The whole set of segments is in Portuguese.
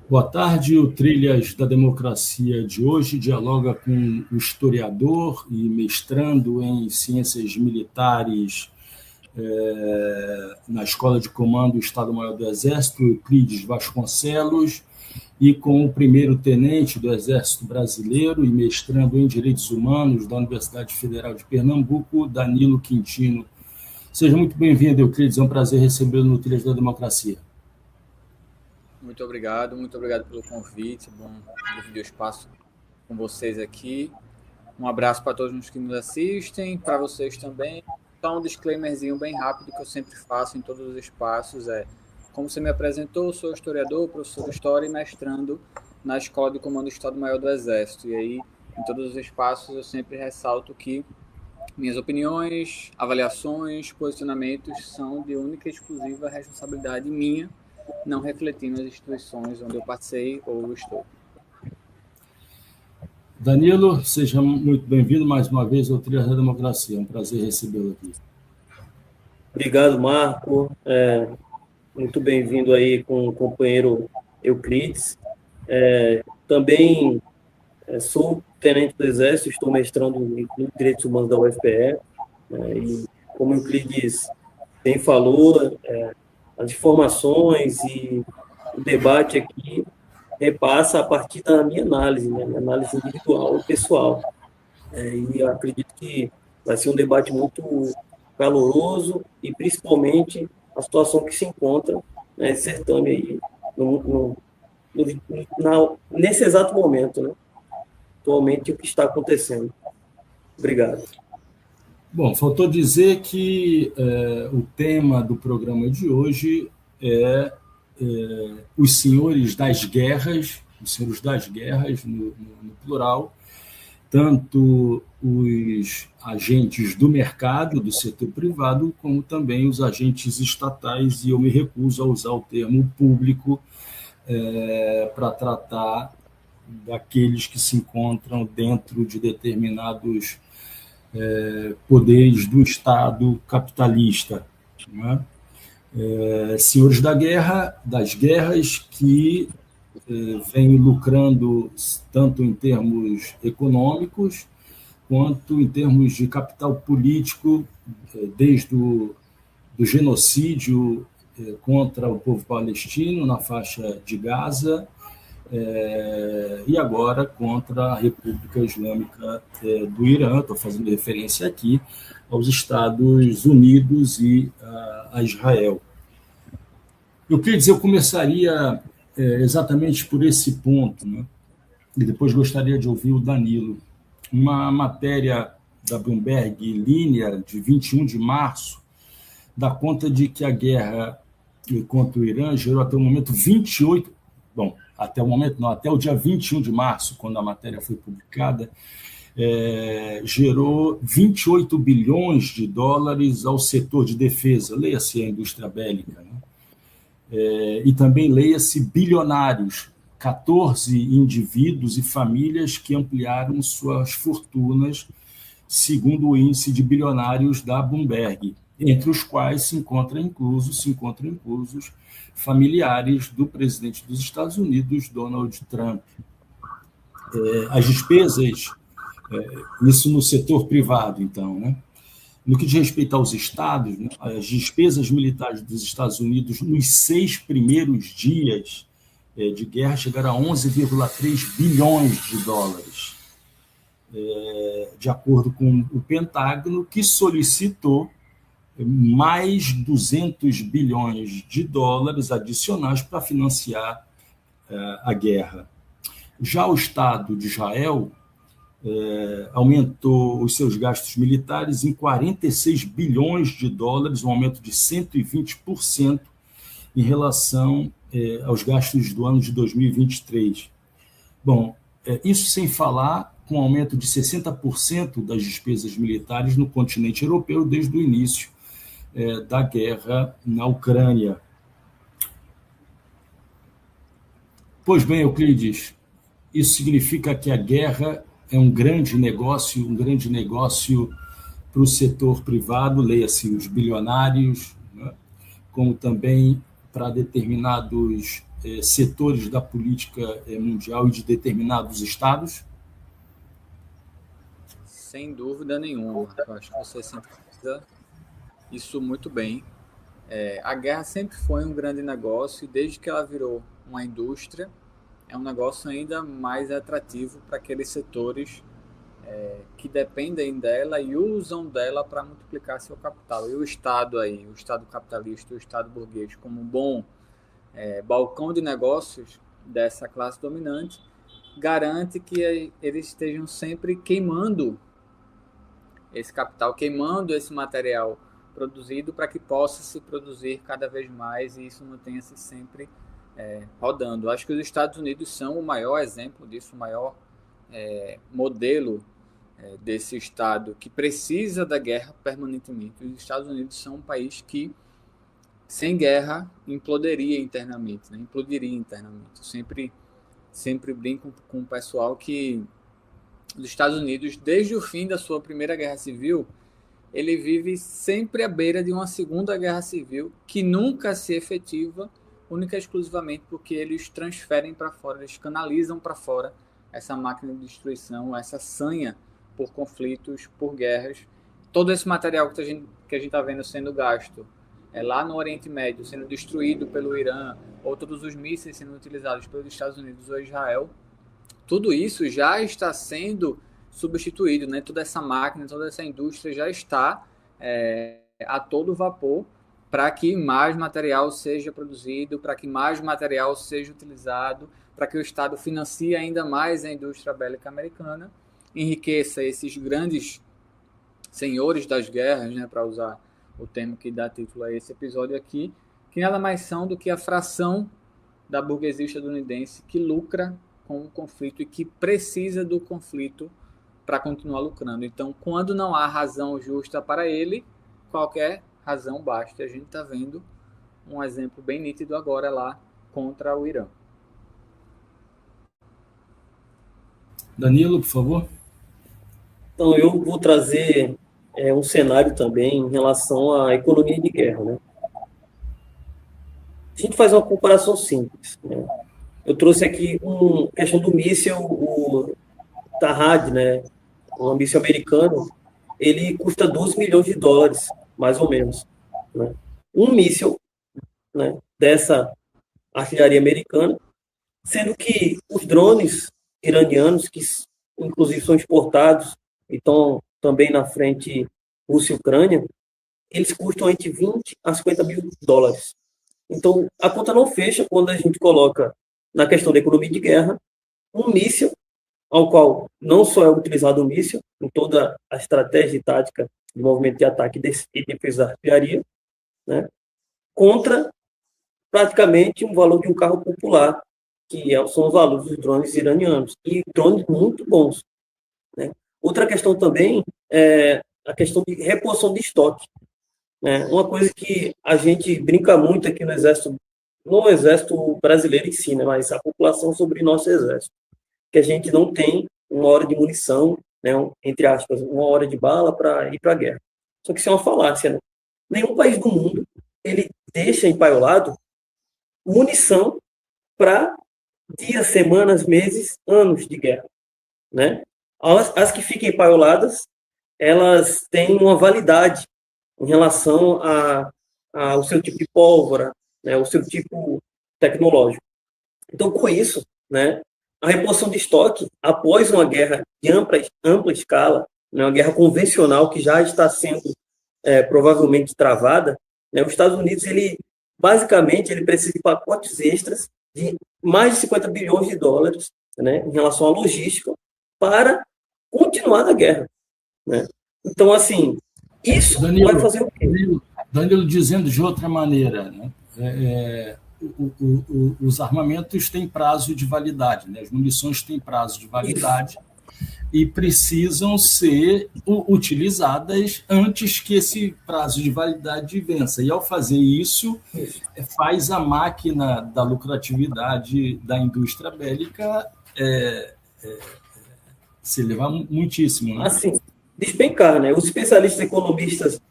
Boa tarde. O Trilhas da Democracia de hoje dialoga com o historiador e mestrando em Ciências Militares na Escola de Comando do Estado-Maior do Exército, Euclides Vasconcelos, e com o primeiro-tenente do Exército Brasileiro e mestrando em Direitos Humanos da Universidade Federal de Pernambuco, Danilo Quintino. Seja muito bem-vindo, Euclides. É um prazer recebê-lo no Trilhas da Democracia. Muito obrigado pelo convite. Bom dividir o espaço com vocês aqui. Um abraço para todos os que nos assistem, para vocês também. Só um disclaimerzinho bem rápido que eu sempre faço em todos os espaços como você me apresentou, sou historiador, professor de História e mestrando na Escola de Comando do Estado-Maior do Exército. E aí, em todos os espaços, eu sempre ressalto que minhas opiniões, avaliações, posicionamentos são de única e exclusiva responsabilidade minha, não refletindo as instituições onde eu passei ou estou. Danilo, seja muito bem-vindo mais uma vez ao Trilhas da Democracia. É um prazer recebê-lo aqui. Obrigado, Marco. Muito bem-vindo aí com o companheiro Euclides. Também sou tenente do Exército, estou mestrando em Direitos Humanos da UFPE. E como Euclides bem falou, as informações e o debate aqui repassa a partir da minha análise, né? Minha análise individual e pessoal. E eu acredito que vai ser um debate muito caloroso e, principalmente, a situação que se encontra nesse certame aí, nesse exato momento, né? Atualmente, o que está acontecendo. Obrigado. Bom, faltou dizer que o tema do programa de hoje é os senhores das guerras, no plural, tanto os agentes do mercado, do setor privado, como também os agentes estatais, e eu me recuso a usar o termo público para tratar daqueles que se encontram dentro de determinados poderes do Estado capitalista, né? Senhores das guerras que vêm lucrando tanto em termos econômicos quanto em termos de capital político, desde do genocídio contra o povo palestino na faixa de Gaza e agora contra a República Islâmica do Irã. Estou fazendo referência aqui aos Estados Unidos e a Israel. Eu começaria exatamente por esse ponto, né? E depois gostaria de ouvir o Danilo. Uma matéria da Bloomberg Linea, de 21 de março, dá conta de que a guerra contra o Irã gerou até o momento 28... Bom, até o dia 21 de março, quando a matéria foi publicada, gerou 28 bilhões de dólares ao setor de defesa, leia-se a indústria bélica, né? E também leia-se bilionários, 14 indivíduos e famílias que ampliaram suas fortunas, segundo o índice de bilionários da Bloomberg, entre os quais se encontram inclusos familiares do presidente dos Estados Unidos, Donald Trump. As despesas, isso no setor privado, então, né? No que diz respeito aos estados, né, as despesas militares dos Estados Unidos nos 6 primeiros dias de guerra chegaram a 11,3 bilhões de dólares, de acordo com o Pentágono, que solicitou mais 200 bilhões de dólares adicionais para financiar a guerra. Já o Estado de Israel aumentou os seus gastos militares em 46 bilhões de dólares, um aumento de 120% em relação aos gastos do ano de 2023. Bom, isso sem falar com um aumento de 60% das despesas militares no continente europeu desde o início da guerra na Ucrânia. Pois bem, Euclides, isso significa que a guerra é um grande negócio para o setor privado, leia-se os bilionários, né? Como também para determinados setores da política mundial e de determinados estados? Sem dúvida nenhuma. Eu acho que você sintetiza isso muito bem. A guerra sempre foi um grande negócio e desde que ela virou uma indústria, é um negócio ainda mais atrativo para aqueles setores que dependem dela e usam dela para multiplicar seu capital. E o Estado o Estado capitalista, o Estado burguês, como um bom balcão de negócios dessa classe dominante, garante que eles estejam sempre queimando esse capital, queimando esse material produzido para que possa se produzir cada vez mais e isso mantenha-se sempre rodando. Acho que os Estados Unidos são o maior exemplo disso, o maior modelo desse Estado que precisa da guerra permanentemente. Os Estados Unidos são um país que, sem guerra, implodiria internamente. Eu sempre brinco com o pessoal que os Estados Unidos, desde o fim da sua primeira guerra civil, ele vive sempre à beira de uma segunda guerra civil que nunca se efetiva, única e exclusivamente porque eles transferem para fora, eles canalizam para fora essa máquina de destruição, essa sanha por conflitos, por guerras. Todo esse material que a gente está vendo sendo gasto lá no Oriente Médio, sendo destruído pelo Irã, ou todos os mísseis sendo utilizados pelos Estados Unidos ou Israel, tudo isso já está sendo substituído, né? Toda essa máquina, toda essa indústria já está a todo vapor para que mais material seja produzido, para que mais material seja utilizado, para que o Estado financie ainda mais a indústria bélica americana, enriqueça esses grandes senhores das guerras, né, para usar o termo que dá título a esse episódio aqui, que nada mais são do que a fração da burguesia estadunidense que lucra com o conflito e que precisa do conflito para continuar lucrando. Então, quando não há razão justa para ele, qualquer razão basta. A gente está vendo um exemplo bem nítido agora lá contra o Irã. Danilo, por favor. Então, eu vou trazer um cenário também em relação à economia de guerra, né? A gente faz uma comparação simples, né? Eu trouxe aqui uma questão do míssil, o Tahad, né? Um míssil americano, ele custa 12 milhões de dólares, mais ou menos, né? Um míssil, né, dessa artilharia americana, sendo que os drones iranianos, que inclusive são exportados e estão também na frente Rússia e Ucrânia, eles custam entre 20 a 50 mil dólares. Então, a conta não fecha quando a gente coloca na questão da economia de guerra um míssil, ao qual não só é utilizado o míssil, em toda a estratégia e tática de movimento de ataque e defesa da artilharia, né, contra praticamente um valor de um carro popular, que são os valores dos drones iranianos, e drones muito bons, né? Outra questão também é a questão de reposição de estoque, né? Uma coisa que a gente brinca muito aqui no Exército, não o Exército brasileiro em si, né, mas a população sobre nosso Exército, que a gente não tem uma hora de munição, né, entre aspas, uma hora de bala para ir para a guerra. Só que isso é uma falácia, né? Nenhum país do mundo ele deixa empaiolado munição para dias, semanas, meses, anos de guerra, né? As que ficam empaioladas, elas têm uma validade em relação ao seu tipo de pólvora, né, o seu tipo tecnológico. Então, com isso, né, a reposição de estoque, após uma guerra de ampla escala, né, uma guerra convencional que já está sendo provavelmente travada, né, os Estados Unidos, basicamente, ele precisa de pacotes extras de mais de 50 bilhões de dólares, né, em relação à logística, para continuar na guerra, né? Então, assim, isso Danilo, vai fazer o quê? Danilo, dizendo de outra maneira, né, os armamentos têm prazo de validade, né, as munições têm prazo de validade e precisam ser utilizadas antes que esse prazo de validade vença. E, ao fazer isso, faz a máquina da lucratividade da indústria bélica se elevar muitíssimo, né? Assim, despencar, né? Os especialistas economistas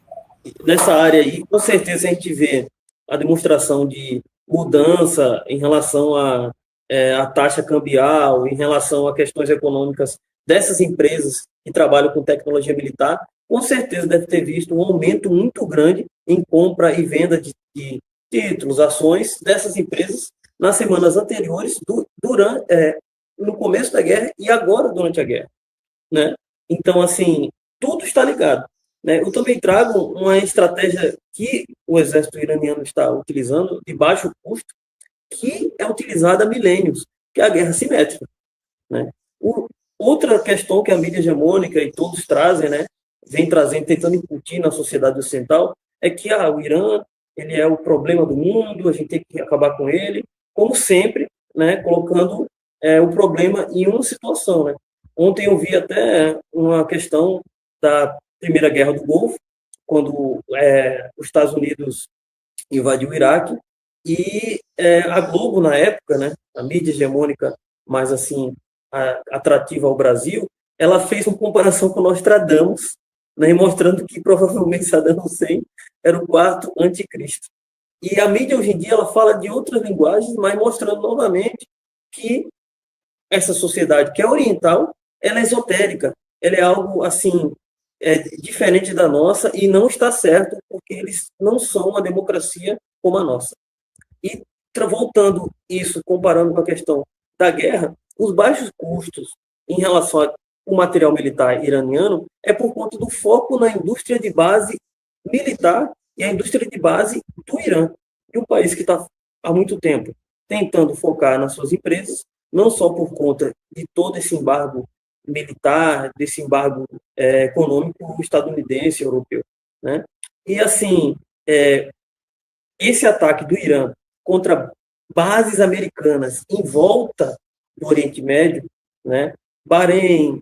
nessa área aí, com certeza a gente vê a demonstração de mudança em relação à taxa cambial, em relação a questões econômicas dessas empresas que trabalham com tecnologia militar, com certeza deve ter visto um aumento muito grande em compra e venda de títulos, ações dessas empresas nas semanas anteriores, no começo da guerra e agora durante a guerra, né? Então, assim, tudo está ligado, né? Eu também trago uma estratégia que o exército iraniano está utilizando de baixo custo, que é utilizada há milênios, que é a guerra simétrica, né? Outra questão que a mídia hegemônica e todos trazem, né, vem trazendo, tentando incutir na sociedade ocidental, é que o Irã ele é o problema do mundo, a gente tem que acabar com ele, como sempre, né, colocando o problema em uma situação, né? Ontem eu vi até uma questão da Primeira Guerra do Golfo, quando os Estados Unidos invadiu o Iraque, e a Globo, na época, né, a mídia hegemônica mais assim atrativa ao Brasil, ela fez uma comparação com Nostradamus, né, mostrando que provavelmente Saddam Hussein era o quarto anticristo. E a mídia hoje em dia ela fala de outras linguagens, mas mostrando novamente que essa sociedade que é oriental, ela é esotérica, ela é algo assim diferente da nossa e não está certo porque eles não são uma democracia como a nossa. E voltando isso, comparando com a questão da guerra, os baixos custos em relação ao material militar iraniano é por conta do foco na indústria de base militar e a indústria de base do Irã. E um país que está há muito tempo tentando focar nas suas empresas, não só por conta de todo esse embargo militar, desse embargo econômico estadunidense, europeu, né? E assim, esse ataque do Irã contra bases americanas em volta do Oriente Médio, né? Bahrein,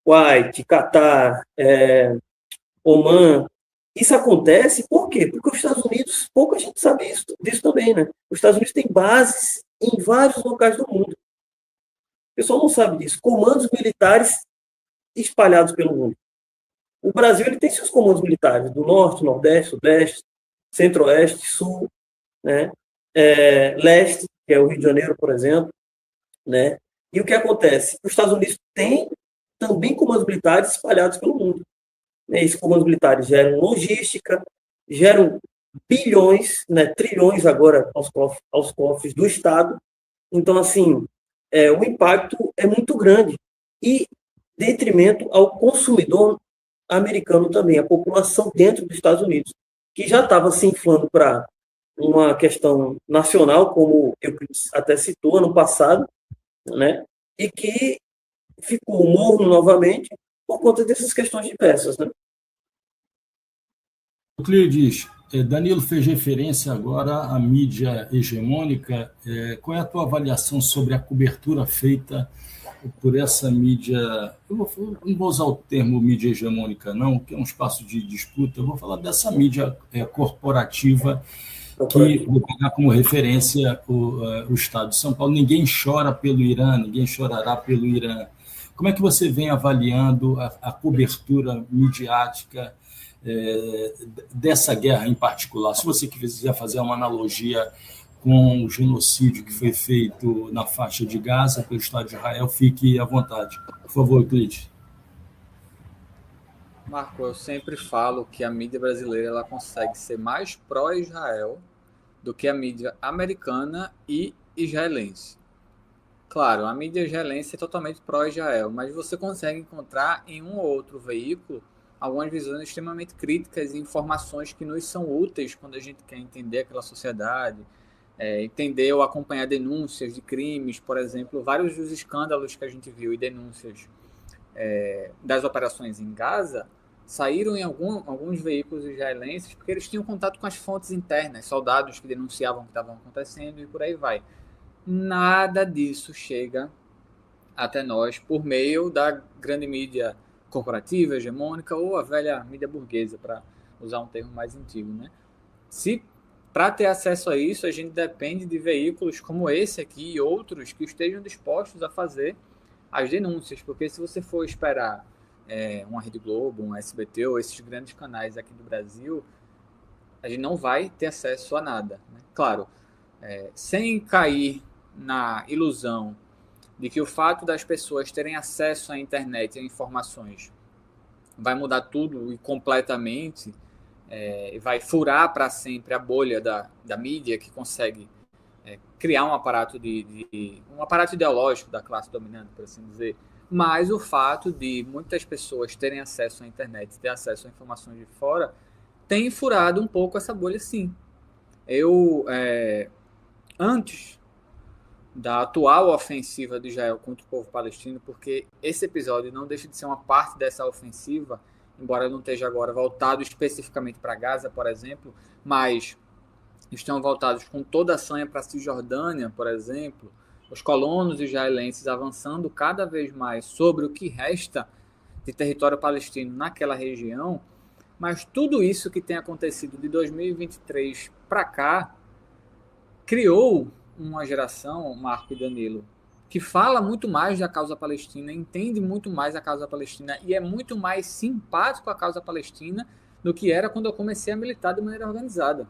Kuwait, Catar, Oman, isso acontece por quê? Porque os Estados Unidos, pouca gente sabe disso também, né? Os Estados Unidos têm bases em vários locais do mundo. O pessoal não sabe disso. Comandos militares espalhados pelo mundo. O Brasil ele tem seus comandos militares do Norte, Nordeste, Sudeste, Centro-Oeste, Sul, né? Leste, que é o Rio de Janeiro, por exemplo, né? E o que acontece? Os Estados Unidos têm também comandos militares espalhados pelo mundo. Esses comandos militares geram logística, geram bilhões, né, trilhões agora aos cofres do Estado. Então, assim, o impacto é muito grande. E detrimento ao consumidor americano também, a população dentro dos Estados Unidos, que já estava se inflando para uma questão nacional, como eu até citou ano passado, né, e que ficou morno novamente por conta dessas questões diversas, né? Euclides, Danilo fez referência agora à mídia hegemônica. Qual é a tua avaliação sobre a cobertura feita por essa mídia? Eu não vou usar o termo mídia hegemônica, não, que é um espaço de disputa. Eu vou falar dessa mídia corporativa, que vou pegar como referência o Estado de São Paulo. Ninguém chora pelo Irã, ninguém chorará pelo Irã. Como é que você vem avaliando a cobertura midiática dessa guerra em particular? Se você quiser fazer uma analogia com o genocídio que foi feito na faixa de Gaza pelo Estado de Israel, fique à vontade. Por favor, Euclides. Marco, eu sempre falo que a mídia brasileira ela consegue ser mais pró-Israel do que a mídia americana e israelense. Claro, a mídia israelense é totalmente pró-Israel, mas você consegue encontrar em um ou outro veículo algumas visões extremamente críticas e informações que nos são úteis quando a gente quer entender aquela sociedade, entender ou acompanhar denúncias de crimes, por exemplo, vários dos escândalos que a gente viu e denúncias das operações em Gaza saíram em alguns veículos israelenses porque eles tinham contato com as fontes internas, soldados que denunciavam o que estavam acontecendo e por aí vai. Nada disso chega até nós por meio da grande mídia corporativa, hegemônica ou a velha mídia burguesa, para usar um termo mais antigo, né? Para ter acesso a isso, a gente depende de veículos como esse aqui e outros que estejam dispostos a fazer as denúncias, porque se você for esperar uma Rede Globo, um SBT ou esses grandes canais aqui do Brasil, a gente não vai ter acesso a nada, né? Claro, sem cair na ilusão de que o fato das pessoas terem acesso à internet e a informações vai mudar tudo e completamente, vai furar para sempre a bolha da mídia que consegue criar um aparato um aparato ideológico da classe dominante, por assim dizer. Mas o fato de muitas pessoas terem acesso à internet, ter acesso a informações de fora, tem furado um pouco essa bolha, sim. Antes da atual ofensiva de Israel contra o povo palestino, porque esse episódio não deixa de ser uma parte dessa ofensiva, embora não esteja agora voltado especificamente para Gaza, por exemplo, mas estão voltados com toda a sanha para a Cisjordânia, por exemplo, os colonos israelenses avançando cada vez mais sobre o que resta de território palestino naquela região, mas tudo isso que tem acontecido de 2023 para cá criou uma geração, Marco e Danilo, que fala muito mais da causa palestina, entende muito mais a causa palestina e é muito mais simpático à causa palestina do que era quando eu comecei a militar de maneira organizada.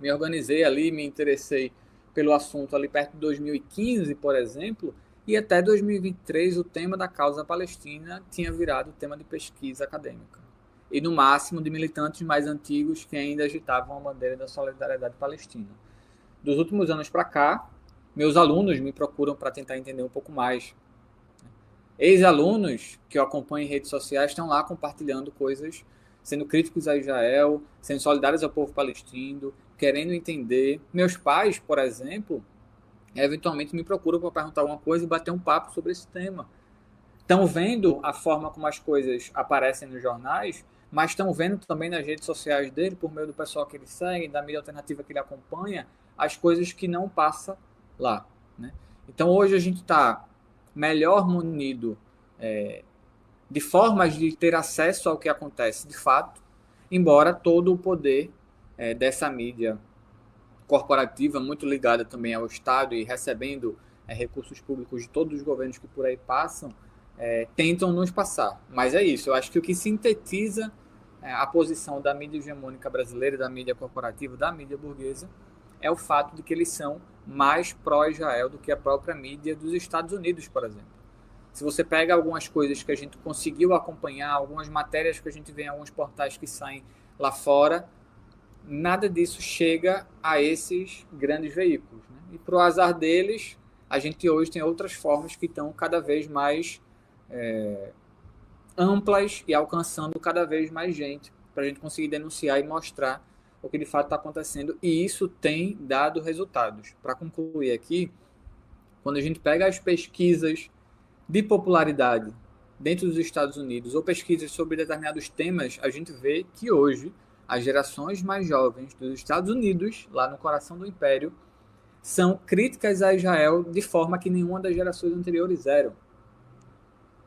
Me organizei ali, me interessei pelo assunto ali perto de 2015, por exemplo, e até 2023 o tema da causa palestina tinha virado tema de pesquisa acadêmica. E no máximo de militantes mais antigos que ainda agitavam a bandeira da solidariedade palestina. Dos últimos anos para cá, meus alunos me procuram para tentar entender um pouco mais. Ex-alunos que eu acompanho em redes sociais estão lá compartilhando coisas, sendo críticos a Israel, sendo solidários ao povo palestino, querendo entender. Meus pais, por exemplo, eventualmente me procuram para perguntar alguma coisa e bater um papo sobre esse tema. Estão vendo a forma como as coisas aparecem nos jornais, mas estão vendo também nas redes sociais dele, por meio do pessoal que ele segue, da mídia alternativa que ele acompanha, as coisas que não passam lá, né? Então, hoje a gente está melhor munido de formas de ter acesso ao que acontece de fato, embora todo o poder dessa mídia corporativa, muito ligada também ao Estado e recebendo recursos públicos de todos os governos que por aí passam, tentam nos passar. Mas é isso, eu acho que o que sintetiza a posição da mídia hegemônica brasileira, da mídia corporativa, da mídia burguesa, é o fato de que eles são mais pró-Israel do que a própria mídia dos Estados Unidos, por exemplo. Se você pega algumas coisas que a gente conseguiu acompanhar, algumas matérias que a gente vê em alguns portais que saem lá fora, nada disso chega a esses grandes veículos, né? E para o azar deles, a gente hoje tem outras formas que estão cada vez mais amplas e alcançando cada vez mais gente, para a gente conseguir denunciar e mostrar o que de fato está acontecendo, e isso tem dado resultados. Para concluir aqui, quando a gente pega as pesquisas de popularidade dentro dos Estados Unidos ou pesquisas sobre determinados temas, a gente vê que hoje as gerações mais jovens dos Estados Unidos, lá no coração do Império, são críticas a Israel de forma que nenhuma das gerações anteriores eram.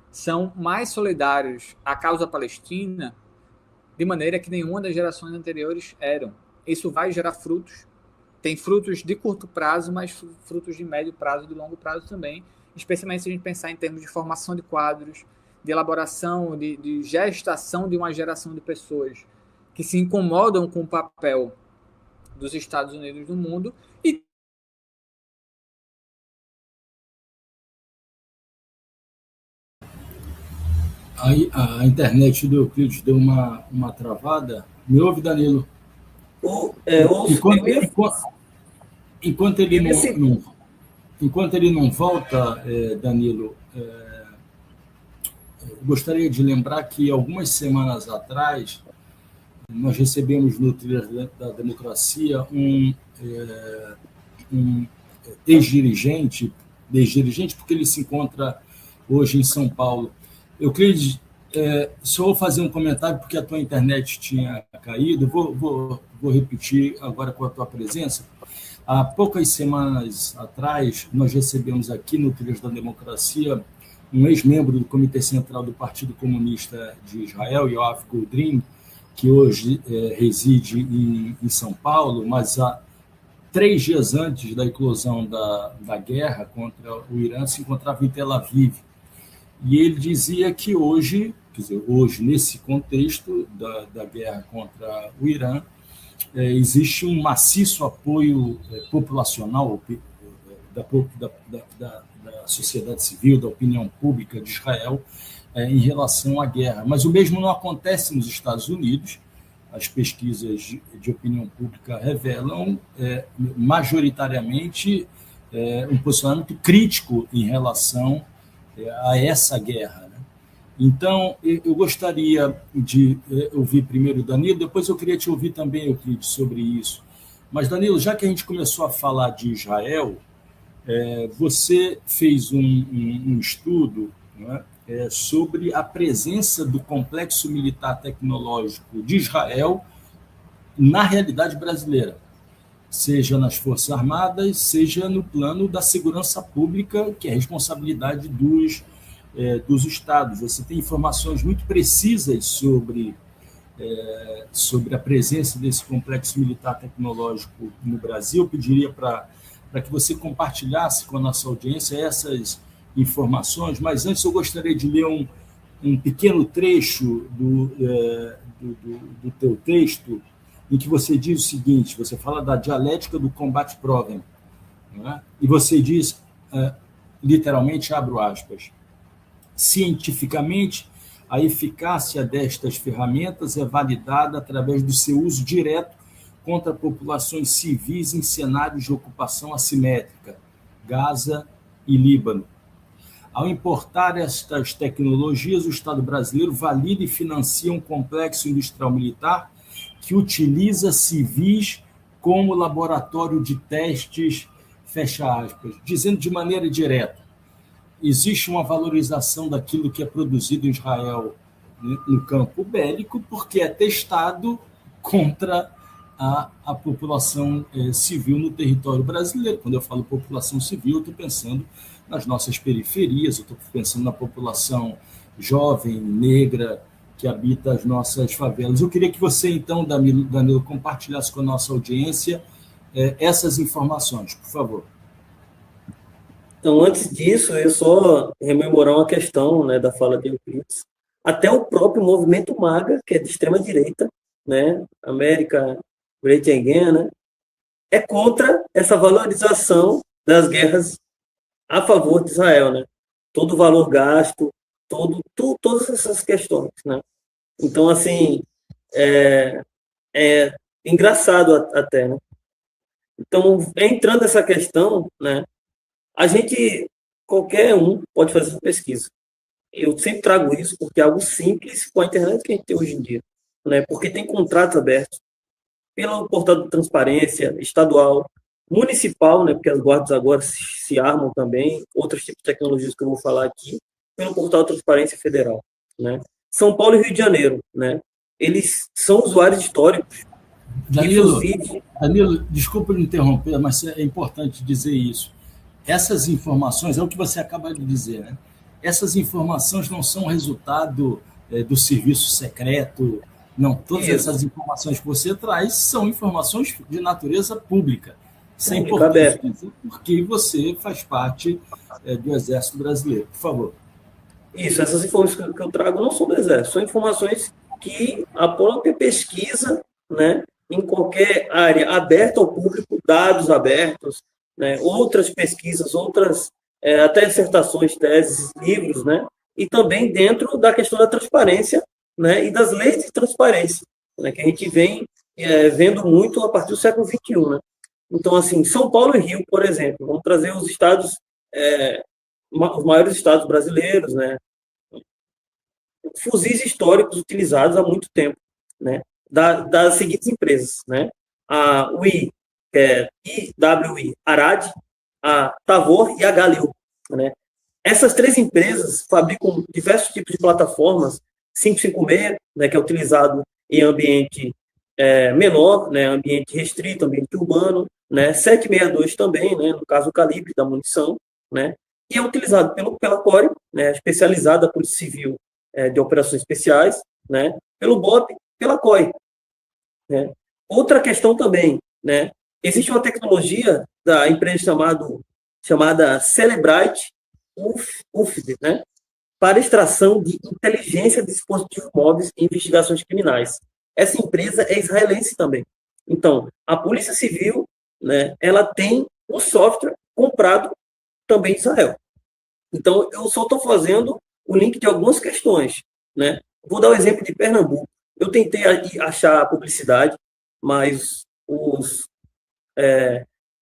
São mais solidários à causa palestina de maneira que nenhuma das gerações anteriores eram. Isso vai gerar frutos. Tem frutos de curto prazo, mas frutos de médio prazo e de longo prazo também, especialmente se a gente pensar em termos de formação de quadros, de elaboração, de gestação de uma geração de pessoas que se incomodam com o papel dos Estados Unidos no mundo e a internet do Euclides deu uma travada. Me ouve, Danilo? Enquanto ele não volta, Danilo, eu gostaria de lembrar que algumas semanas atrás nós recebemos no Trilhas da Democracia um ex-dirigente, porque ele se encontra hoje em São Paulo. Euclides, só vou fazer um comentário porque a tua internet tinha caído, vou repetir agora com a tua presença. Há poucas semanas atrás, nós recebemos aqui no Trilhas da Democracia um ex-membro do Comitê Central do Partido Comunista de Israel, Yoav Goldrin, que hoje reside em São Paulo, mas há 3 dias antes da eclosão da guerra contra o Irã, se encontrava em Tel Aviv. E ele dizia que hoje, nesse contexto da guerra contra o Irã, existe um maciço apoio populacional da sociedade civil, da opinião pública de Israel em relação à guerra. Mas o mesmo não acontece nos Estados Unidos. As pesquisas de opinião pública revelam majoritariamente um posicionamento crítico em relação a essa guerra, né? Então, eu gostaria de ouvir primeiro o Danilo, depois eu queria te ouvir também, Euclides, sobre isso. Mas, Danilo, já que a gente começou a falar de Israel, você fez um estudo, né, sobre a presença do complexo militar tecnológico de Israel na realidade brasileira, seja nas Forças Armadas, seja no plano da segurança pública, que é responsabilidade dos estados. Você tem informações muito precisas sobre a presença desse complexo militar tecnológico no Brasil. Eu pediria para que você compartilhasse com a nossa audiência essas informações, mas antes eu gostaria de ler um pequeno trecho do teu texto, em que você diz o seguinte: você fala da dialética do combate proven, né? E você diz, literalmente, abro aspas, cientificamente, a eficácia destas ferramentas é validada através do seu uso direto contra populações civis em cenários de ocupação assimétrica, Gaza e Líbano. Ao importar estas tecnologias, o Estado brasileiro valida e financia um complexo industrial militar que utiliza civis como laboratório de testes, fecha aspas, dizendo de maneira direta: existe uma valorização daquilo que é produzido em Israel no campo bélico, porque é testado contra a população civil no território brasileiro. Quando eu falo população civil, eu estou pensando nas nossas periferias, eu estou pensando na população jovem, negra, que habita as nossas favelas. Eu queria que você, então, Danilo, compartilhasse com a nossa audiência essas informações, por favor. Então, antes disso, eu só rememorar uma questão, né, da fala de Euclides. Até o próprio movimento MAGA, que é de extrema-direita, né, América Great Again, né, é contra essa valorização das guerras a favor de Israel, né? Todo o valor gasto, todas essas questões, né? Então, assim, é engraçado até, né? Então, entrando nessa questão, né, qualquer um pode fazer essa pesquisa. Eu sempre trago isso porque é algo simples com a internet que a gente tem hoje em dia, né? Porque tem contratos abertos pelo portal de transparência estadual, municipal, né? Porque as guardas agora se armam também, outros tipos de tecnologias que eu vou falar aqui, pelo portal de transparência federal, né? São Paulo e Rio de Janeiro, né? Eles são usuários históricos. Danilo, desculpa me interromper, mas é importante dizer isso. Essas informações, é o que você acaba de dizer, né? Essas informações não são resultado do serviço secreto, não. Todas essas informações que você traz são informações de natureza pública. Isso é importante dizer, porque você faz parte do Exército Brasileiro. Por favor. Isso, essas informações que eu trago não são do Exército, são informações que a própria pesquisa, né, em qualquer área aberta ao público, dados abertos, né, outras pesquisas, outras até dissertações, teses, livros, né, e também dentro da questão da transparência, né, e das leis de transparência, né, que a gente vem vendo muito a partir do século XXI. Né? Então, assim, São Paulo e Rio, por exemplo, vamos trazer os estados, os maiores estados brasileiros, né, fuzis históricos utilizados há muito tempo, né, das seguintes empresas, né, a UI, que é IWI, Arad, a Tavor e a Galil, né. Essas três empresas fabricam diversos tipos de plataformas, 556, né, que é utilizado em ambiente menor, né, ambiente restrito, ambiente urbano, né, 762 também, né, no caso o calibre da munição, né, e é utilizado pela CORE, né, especializada da Polícia Civil de Operações Especiais, né, pelo BOP, pela COI. Né. Outra questão também, né, existe uma tecnologia da empresa chamada Celebrite UFD, né, para extração de inteligência de dispositivos móveis e investigações criminais. Essa empresa é israelense também. Então, a Polícia Civil, né, ela tem um software comprado também em Israel. Então, eu só estou fazendo o link de algumas questões, né? Vou dar o exemplo de Pernambuco. Eu tentei achar a publicidade, mas os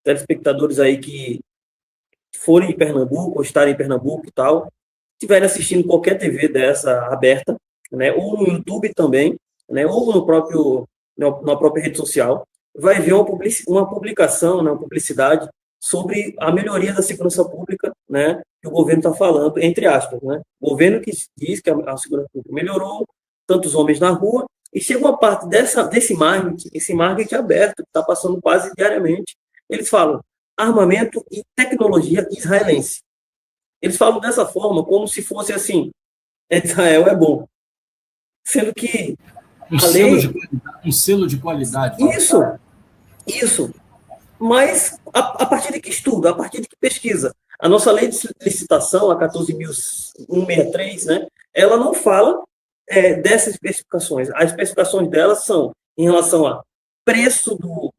telespectadores aí que forem em Pernambuco, ou estarem em Pernambuco e tal, estiverem assistindo qualquer TV dessa aberta, né? Ou no YouTube também, né? Ou na própria rede social, vai ver uma publicação, né? Uma publicidade sobre a melhoria da segurança pública, né, que o governo está falando, entre aspas, né? O governo que diz que a segurança pública melhorou, tantos homens na rua, e chega uma parte desse marketing, esse marketing aberto, que está passando quase diariamente, eles falam armamento e tecnologia israelense. Eles falam dessa forma, como se fosse assim, Israel é bom. Sendo que um selo de qualidade. Isso. Mas, a partir de que estuda, a partir de que pesquisa? A nossa lei de licitação, a 14.163, né, ela não fala dessas especificações. As especificações delas são em relação a preço do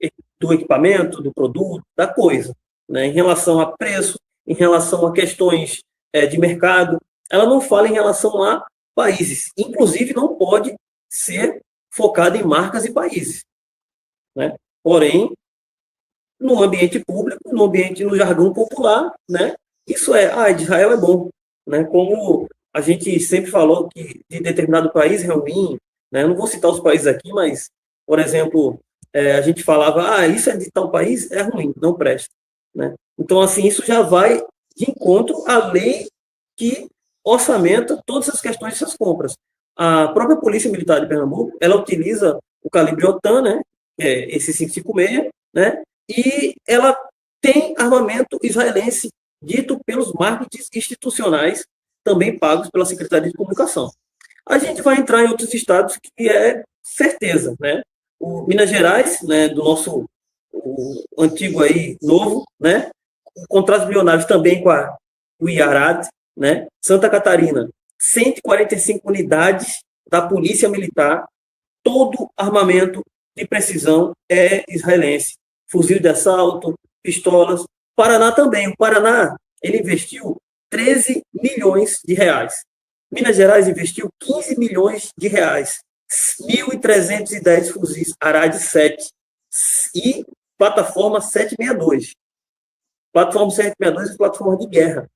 equipamento, do produto, da coisa, né, em relação a preço, em relação a questões de mercado. Ela não fala em relação a países. Inclusive, não pode ser focada em marcas e países, né? Porém, no ambiente público, no jargão popular, né? Isso Israel é bom, né? Como a gente sempre falou que de determinado país é ruim, né? Eu não vou citar os países aqui, mas, por exemplo, a gente falava, isso é de tal país, é ruim, não presta, né? Então, assim, isso já vai de encontro à lei que orçamenta todas as questões dessas compras. A própria Polícia Militar de Pernambuco, ela utiliza o calibre OTAN, né? Esse 556, né? E ela tem armamento israelense dito pelos marketings institucionais, também pagos pela Secretaria de Comunicação. A gente vai entrar em outros estados que é certeza, né? O Minas Gerais, né, do nosso antigo aí, novo, né? Contratos milionários também com o IARAD, né? Santa Catarina, 145 unidades da Polícia Militar, todo armamento de precisão é israelense. Fuzil de assalto, pistolas. Paraná também. O Paraná, ele investiu 13 milhões de reais. Minas Gerais investiu 15 milhões de reais. 1.310 fuzis Arad 7 e plataforma 762. Plataforma 762 é plataforma de guerra,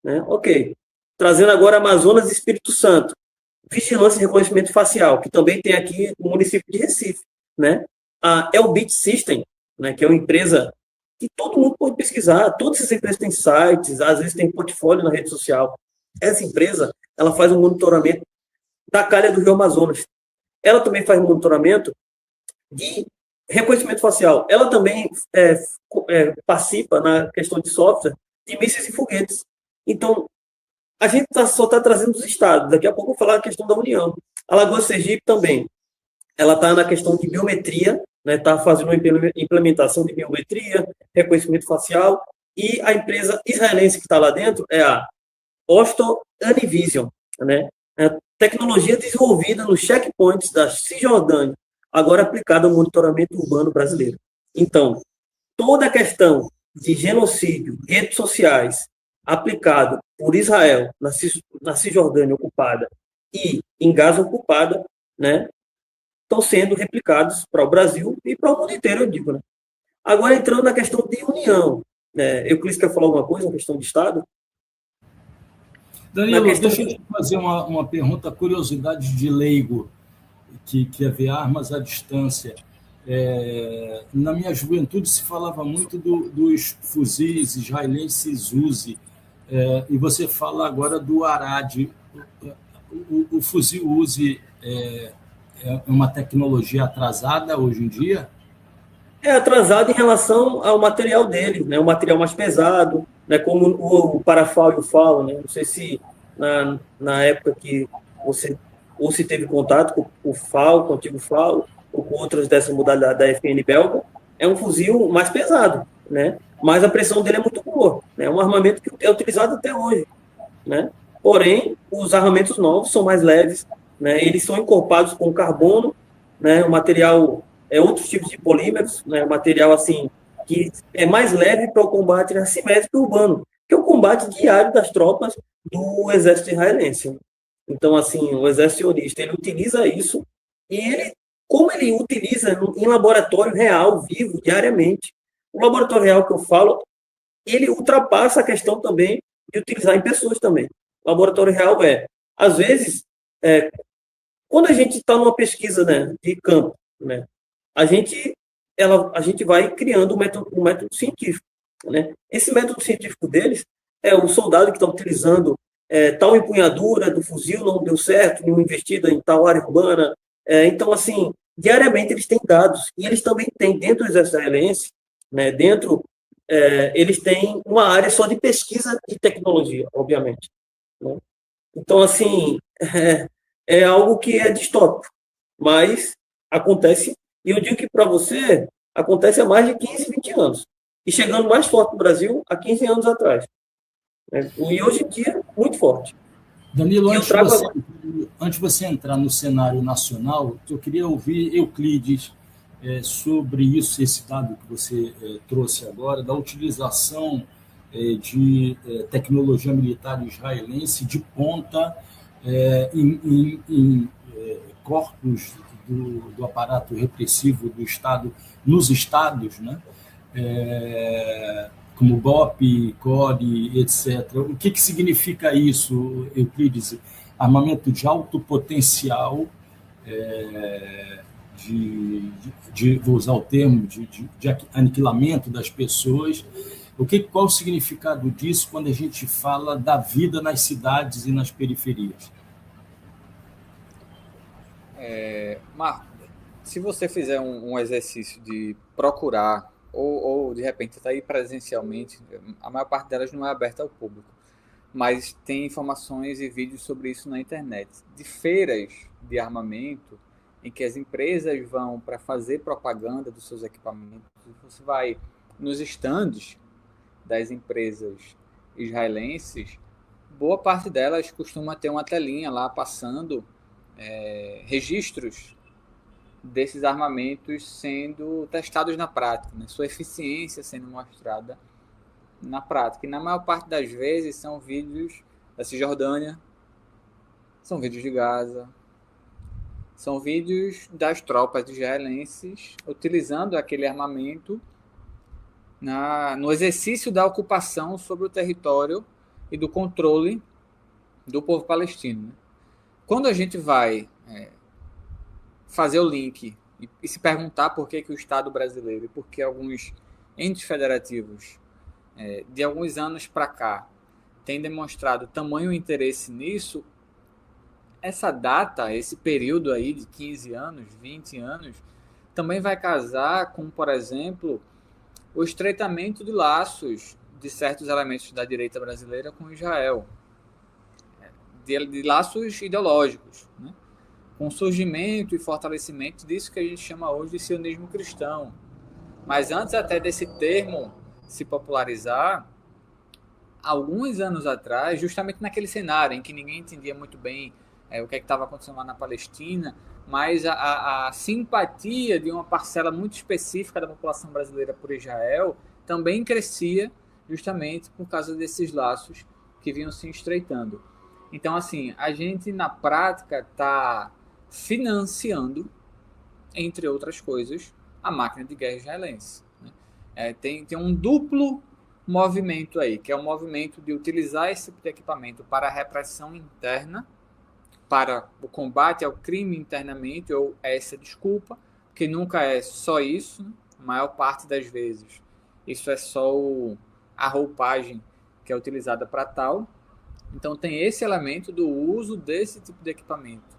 né? Ok. Trazendo agora Amazonas e Espírito Santo. Vigilância e reconhecimento facial, que também tem aqui no município de Recife, né? A Elbit System, né, que é uma empresa que todo mundo pode pesquisar. Todas essas empresas têm sites, às vezes tem portfólio na rede social. Essa empresa, ela faz um monitoramento da calha do Rio Amazonas. Ela também faz monitoramento de reconhecimento facial. Ela também participa na questão de software de mísseis e foguetes. Então, a gente só está trazendo os estados. Daqui a pouco eu vou falar a questão da União. Alagoas Sergipe também. Ela está na questão de biometria, né, está fazendo uma implementação de biometria, reconhecimento facial, e a empresa israelense que está lá dentro é a Osto Anivision, né, a tecnologia desenvolvida nos checkpoints da Cisjordânia, agora aplicada ao monitoramento urbano brasileiro. Então, toda a questão de genocídio, redes sociais, aplicado por Israel na Cisjordânia ocupada e em Gaza ocupada, né, estão sendo replicados para o Brasil e para o mundo inteiro, eu digo, né? Agora, entrando na questão de união, né? Euclides quer falar alguma coisa na questão de Estado? Danilo, deixa eu te fazer uma pergunta, curiosidade de leigo, que quer ver armas à distância. Na minha juventude se falava muito dos fuzis israelenses Uzi, e você fala agora do Arad. O fuzil Uzi é uma tecnologia atrasada hoje em dia? É atrasado em relação ao material dele, né? O material mais pesado, né? Como o Parafal e o FAL, né? Não sei se na época que você ou se teve contato com o FAL, com o antigo FAL, ou com outras dessa modalidade da FN belga, é um fuzil mais pesado, né? Mas a pressão dele é muito boa, né? É um armamento que é utilizado até hoje, né? Porém, os armamentos novos são mais leves, né? Eles são encorpados com carbono, né? Um material outros tipos de polímeros, né, material assim que é mais leve para o combate assimétrico e urbano, que é o combate diário das tropas do exército israelense. Então, assim, o exército sionista, ele utiliza isso e ele, como ele utiliza em laboratório real, vivo, diariamente. O laboratório real que eu falo, ele ultrapassa a questão também de utilizar em pessoas também. O laboratório real às vezes, quando a gente está numa pesquisa, né, de campo, né, a gente vai criando um método científico, né? Esse método científico deles é o soldado que está utilizando tal empunhadura do fuzil não deu certo, uma investida em tal área urbana. Então, assim, diariamente eles têm dados e eles também têm dentro do exército israelense, né, eles têm uma área só de pesquisa de tecnologia, obviamente, né? Então, assim, é algo que é distópico, mas acontece, e eu digo que para você, acontece há mais de 15, 20 anos, e chegando mais forte no Brasil há 15 anos atrás, né? E hoje em dia, muito forte. Danilo, antes de você entrar no cenário nacional, eu queria ouvir Euclides sobre isso, esse dado que você trouxe agora, da utilização de tecnologia militar israelense de ponta em corpos do aparato repressivo do Estado, nos estados, né? Como BOP, CORE, etc. O que significa isso, Euclides? Armamento de alto potencial, vou usar o termo, de aniquilamento das pessoas. Qual o significado disso quando a gente fala da vida nas cidades e nas periferias? Marco, se você fizer um exercício de procurar ou de repente está aí presencialmente, a maior parte delas não é aberta ao público, mas tem informações e vídeos sobre isso na internet, de feiras de armamento, em que as empresas vão para fazer propaganda dos seus equipamentos. Você vai nos estandes das empresas israelenses, boa parte delas costuma ter uma telinha lá passando registros desses armamentos sendo testados na prática, né? Sua eficiência sendo mostrada na prática. E na maior parte das vezes são vídeos da Cisjordânia, são vídeos de Gaza, são vídeos das tropas israelenses utilizando aquele armamento no exercício da ocupação sobre o território e do controle do povo palestino, né? Quando a gente vai fazer o link e se perguntar por que o Estado brasileiro e por que alguns entes federativos de alguns anos para cá têm demonstrado tamanho interesse nisso, essa data, esse período aí de 15 anos, 20 anos, também vai casar com, por exemplo, o estreitamento de laços de certos elementos da direita brasileira com Israel, de laços ideológicos, né? Com o surgimento e fortalecimento disso que a gente chama hoje de sionismo cristão. Mas antes até desse termo se popularizar, alguns anos atrás, justamente naquele cenário em que ninguém entendia muito bem o que estava acontecendo lá na Palestina, mas a simpatia de uma parcela muito específica da população brasileira por Israel também crescia justamente por causa desses laços que vinham se estreitando. Então, assim, a gente na prática está financiando, entre outras coisas, a máquina de guerra israelense, né? Tem um duplo movimento aí, que é o movimento de utilizar esse tipo de equipamento para a repressão interna, para o combate ao crime internamente, ou essa desculpa, que nunca é só isso, né? A maior parte das vezes isso é só a roupagem que é utilizada para tal. Então tem esse elemento do uso desse tipo de equipamento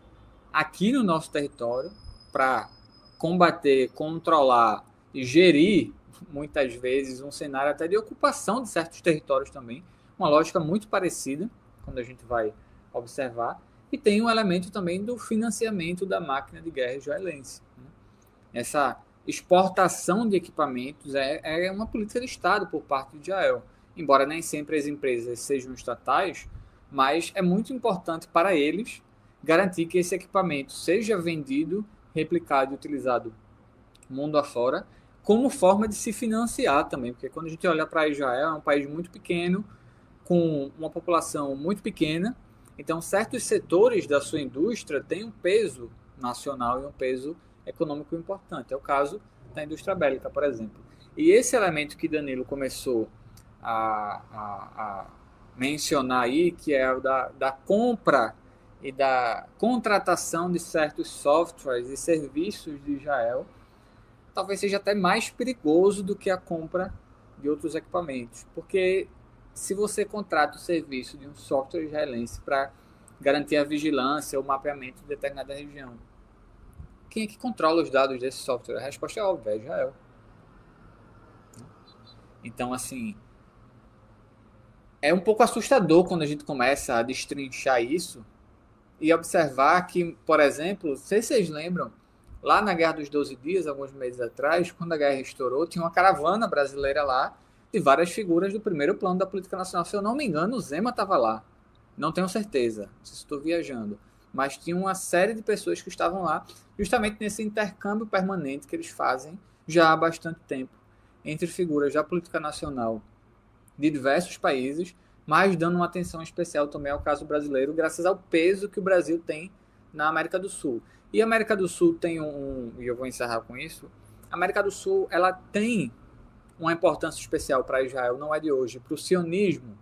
aqui no nosso território para combater, controlar e gerir, muitas vezes, um cenário até de ocupação de certos territórios também, uma lógica muito parecida, quando a gente vai observar, e tem um elemento também do financiamento da máquina de guerra israelense, né? Essa exportação de equipamentos é uma política de Estado por parte de Israel, embora nem sempre as empresas sejam estatais, mas é muito importante para eles garantir que esse equipamento seja vendido, replicado e utilizado mundo afora, como forma de se financiar também, porque quando a gente olha para Israel, é um país muito pequeno, com uma população muito pequena, então certos setores da sua indústria têm um peso nacional e um peso econômico importante. É o caso da indústria bélica, por exemplo. E esse elemento que Danilo começou a mencionar aí, que é o da compra e da contratação de certos softwares e serviços de Israel, talvez seja até mais perigoso do que a compra de outros equipamentos. Porque se você contrata o serviço de um software israelense para garantir a vigilância ou mapeamento de determinada região, quem é que controla os dados desse software? A resposta é óbvia, é Israel. Então, assim, é um pouco assustador quando a gente começa a destrinchar isso e observar que, por exemplo, não sei se vocês lembram, lá na Guerra dos 12 Dias, alguns meses atrás, quando a guerra estourou, tinha uma caravana brasileira lá de várias figuras do primeiro plano da política nacional. Se eu não me engano, o Zema estava lá. Não tenho certeza, não sei se estou viajando. Mas tinha uma série de pessoas que estavam lá justamente nesse intercâmbio permanente que eles fazem já há bastante tempo entre figuras da política nacional de diversos países, mas dando uma atenção especial também ao caso brasileiro, graças ao peso que o Brasil tem na América do Sul. E a América do Sul tem e eu vou encerrar com isso, a América do Sul ela tem uma importância especial para Israel, não é de hoje, para o sionismo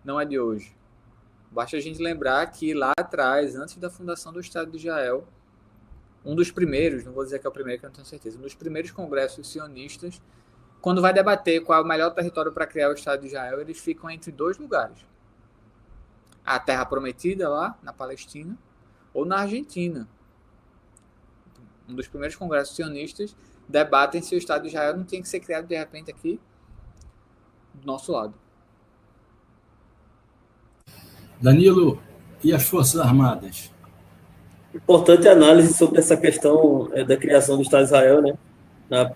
não é de hoje. Basta a gente lembrar que lá atrás, antes da fundação do Estado de Israel, um dos primeiros, não vou dizer que é o primeiro, que eu não tenho certeza, um dos primeiros congressos sionistas, quando vai debater qual é o melhor território para criar o Estado de Israel, eles ficam entre dois lugares. A Terra Prometida, lá na Palestina, ou na Argentina. Um dos primeiros congressos sionistas debatem se o Estado de Israel não tinha que ser criado de repente aqui do nosso lado. Danilo, e as Forças Armadas? Importante análise sobre essa questão da criação do Estado de Israel, né?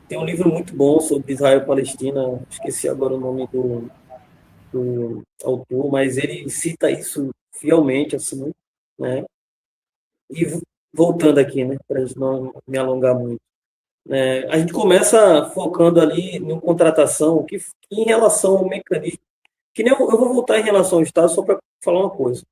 Tem um livro muito bom sobre Israel e Palestina, esqueci agora o nome do autor, mas ele cita isso fielmente, assim, né? E voltando aqui, né, para a gente não me alongar muito, a gente começa focando ali em contratação, que em relação ao mecanismo, que nem eu vou voltar em relação ao Estado só para falar uma coisa.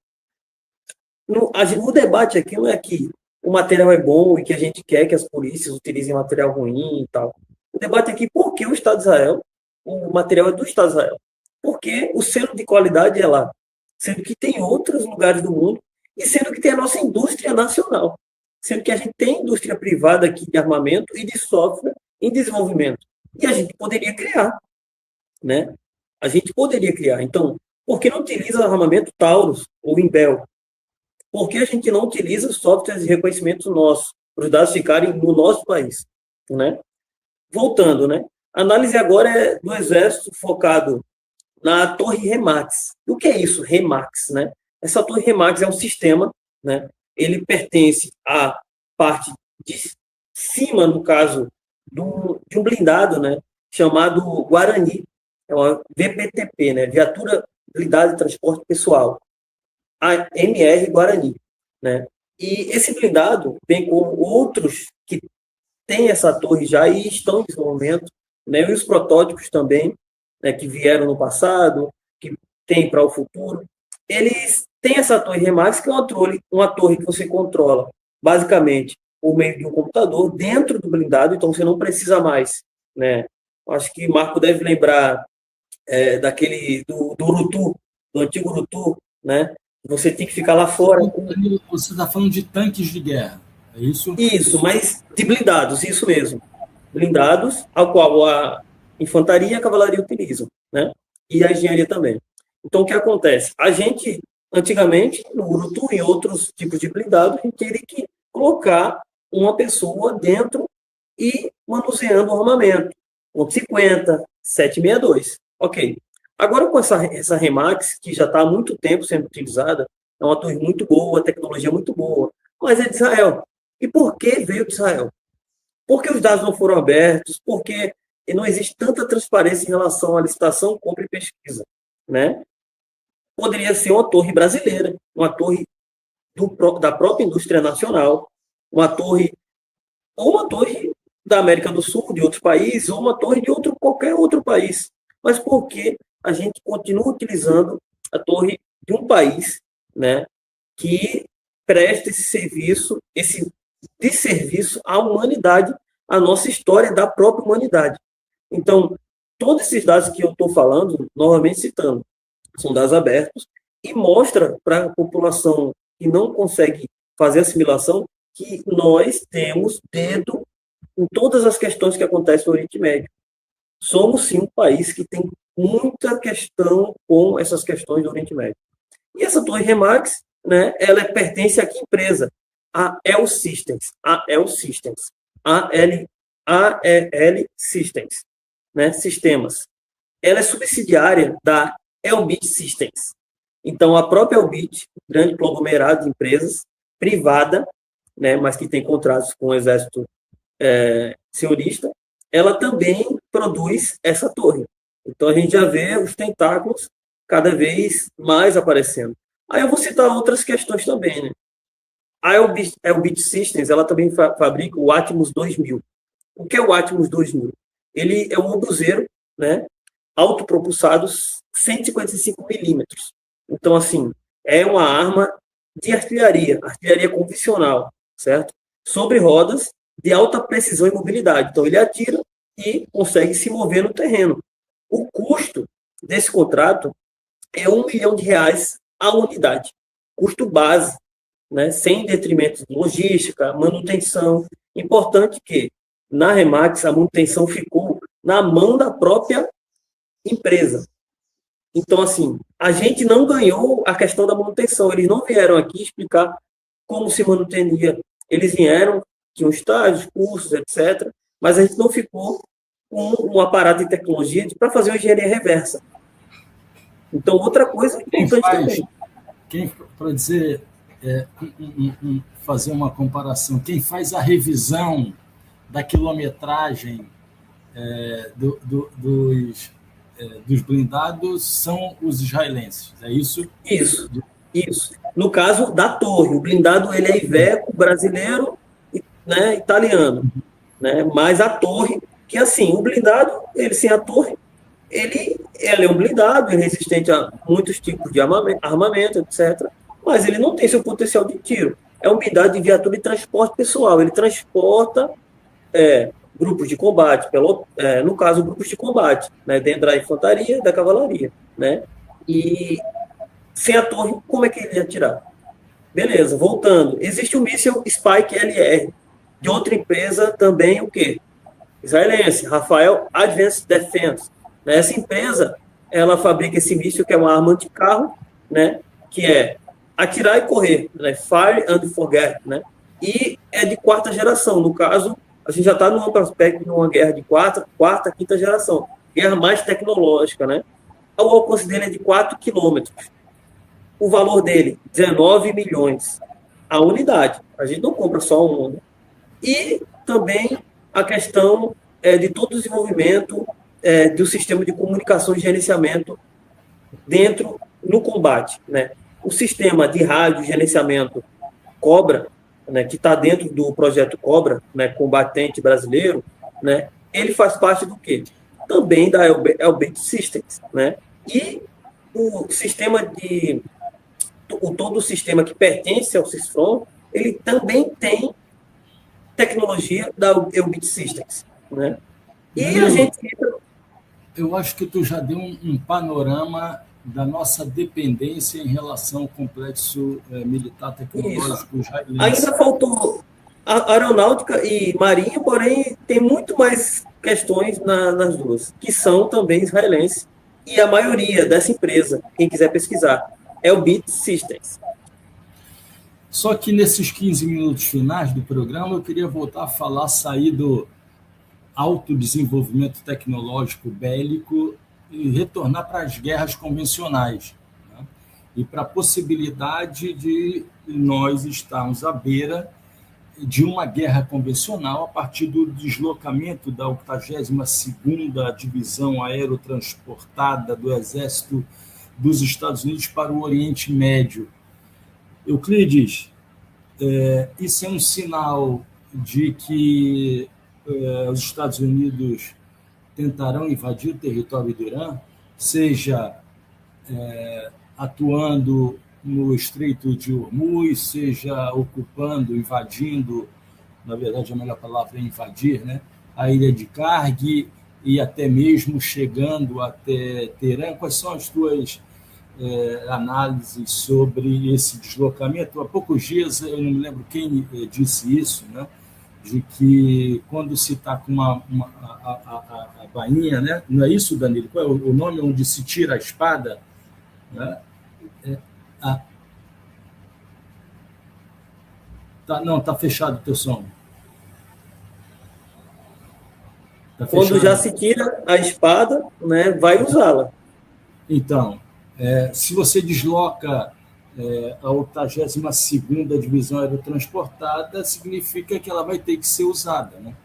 O debate aqui não é que o material é bom e que a gente quer que as polícias utilizem material ruim e tal. O debate aqui é por que o Estado de Israel, o material é do Estado de Israel. Porque o selo de qualidade é lá, sendo que tem outros lugares do mundo e sendo que tem a nossa indústria nacional, sendo que a gente tem indústria privada aqui de armamento e de software em desenvolvimento. E a gente poderia criar, né? A gente poderia criar. Então, por que não utiliza armamento Taurus ou Imbel? Por que a gente não utiliza softwares de reconhecimento nossos, para os dados ficarem no nosso país, né? Voltando, né? A análise agora é do Exército focado na Torre Remax. O que é isso, Remax, né? Essa Torre Remax é um sistema, né? Ele pertence à parte de cima, no caso, de um blindado, né? Chamado Guarani. É uma VPTP, né? Viatura Blindada de Transporte Pessoal. A MR Guarani, né? E esse blindado, bem como outros que têm essa torre já e estão em desenvolvimento, né? E os protótipos também, né, que vieram no passado, que tem para o futuro, eles têm essa torre Remax, que é uma torre que você controla, basicamente, por meio de um computador dentro do blindado, então você não precisa mais, né? Acho que Marco deve lembrar do Urutu, do antigo Urutu, né? Você tem que ficar lá fora. Você está falando de tanques de guerra, é isso? Isso, mas de blindados, isso mesmo. Blindados, ao qual a infantaria e a cavalaria utilizam, né? E a engenharia também. Então, o que acontece? A gente, antigamente, no Urutu e outros tipos de blindado, a gente teria que colocar uma pessoa dentro e manuseando o armamento. 50, 762. Ok. Agora, com essa Remax, que já está há muito tempo sendo utilizada, é uma torre muito boa, tecnologia muito boa, mas é de Israel. E por que veio de Israel? Porque os dados não foram abertos, porque não existe tanta transparência em relação à licitação, compra e pesquisa, né? Poderia ser uma torre brasileira, uma torre da própria indústria nacional, uma torre ou uma torre da América do Sul, de outro país, ou uma torre de qualquer outro país. Mas por que a gente continua utilizando a torre de um país, né, que presta esse desserviço à humanidade, à nossa história da própria humanidade? Então, todos esses dados que eu estou falando, novamente citando, são dados abertos e mostra para a população que não consegue fazer assimilação que nós temos dedo em todas as questões que acontecem no Oriente Médio. Somos, sim, um país que tem muita questão com essas questões do Oriente Médio. E essa torre Remax, né, ela pertence a que empresa? A AEL Systems. AEL Systems, né, sistemas. Ela é subsidiária da Elbit Systems. Então, a própria Elbit, grande conglomerado de empresas, privada, né, mas que tem contratos com o exército sionista, ela também produz essa torre. Então, a gente já vê os tentáculos cada vez mais aparecendo. Aí eu vou citar outras questões também, né? A Elbit Systems, ela também fabrica o Atmos 2000. O que é o Atmos 2000? Ele é um obuseiro, né, autopropulsado 155 milímetros. Então, assim, é uma arma de artilharia convencional, certo? Sobre rodas de alta precisão e mobilidade. Então, ele atira e consegue se mover no terreno. O custo desse contrato é R$ 1 milhão a unidade. Custo base, né? Sem detrimento de logística, manutenção. Importante que, na Remax, a manutenção ficou na mão da própria empresa. Então, assim, a gente não ganhou a questão da manutenção. Eles não vieram aqui explicar como se manteria. Eles vieram, tinham estágios, cursos, etc. Mas a gente não ficou com um aparato de tecnologia para fazer uma engenharia reversa. Então, outra coisa importante também. Para dizer, fazer uma comparação, quem faz a revisão da quilometragem dos blindados são os israelenses, é isso? Isso. No caso da torre, o blindado ele é Iveco, brasileiro, né, italiano, né? Mas a torre, que assim, o blindado, ele sem a torre, ele é um blindado, ele é resistente a muitos tipos de armamento, etc. Mas ele não tem seu potencial de tiro. É um blindado de viatura de transporte pessoal. Ele transporta grupos de combate, no caso, grupos de combate, né, dentro da infantaria e da cavalaria, né? E sem a torre, como é que ele ia atirar? Beleza, voltando. Existe o míssil Spike LR, de outra empresa também, o quê? Israelense, Rafael Advanced Defense. Essa empresa, ela fabrica esse míssil, que é uma arma anticarro, né, que é atirar e correr, né, fire and forget, né, e é de quarta geração. No caso, a gente já está no amplo aspecto de uma guerra de quarta, quinta geração, guerra mais tecnológica, né. O alcance dele é de 4 quilômetros. O valor dele, 19 milhões a unidade. A gente não compra só uma. E também a questão de todo o desenvolvimento do sistema de comunicação e gerenciamento no combate, né? O sistema de rádio gerenciamento Cobra, né, que está dentro do projeto Cobra, né, combatente brasileiro, né, ele faz parte do quê? Também da Elbit Systems, né? E o sistema todo o sistema que pertence ao CISFRON, ele também tem tecnologia da Elbit Systems, né? E a gente... Eu acho que tu já deu um panorama da nossa dependência em relação ao complexo militar tecnológico israelense. Ainda faltou a aeronáutica e marinha, porém tem muito mais questões nas duas, que são também israelenses. E a maioria dessa empresa, quem quiser pesquisar, é o Elbit Systems. Só que nesses 15 minutos finais do programa, eu queria voltar a sair do autodesenvolvimento tecnológico bélico e retornar para as guerras convencionais, né? E para a possibilidade de nós estarmos à beira de uma guerra convencional a partir do deslocamento da 82ª Divisão Aerotransportada do Exército dos Estados Unidos para o Oriente Médio. Euclides, isso é um sinal de que os Estados Unidos tentarão invadir o território do Irã, seja atuando no Estreito de Hormuz, seja ocupando, invadindo, na verdade a melhor palavra é invadir, né, a ilha de Karg e até mesmo chegando até Teherã. Quais são as tuas análises sobre esse deslocamento? Há poucos dias, eu não me lembro quem disse isso, né, de que quando se está com a bainha, né, não é isso, Danilo? Qual é o nome onde se tira a espada? Né? Tá fechado o teu som. Tá Quando fechado. já se tira a espada, né, vai usá-la. Então, se você desloca a 82ª Divisão Aerotransportada, significa que ela vai ter que ser usada, né?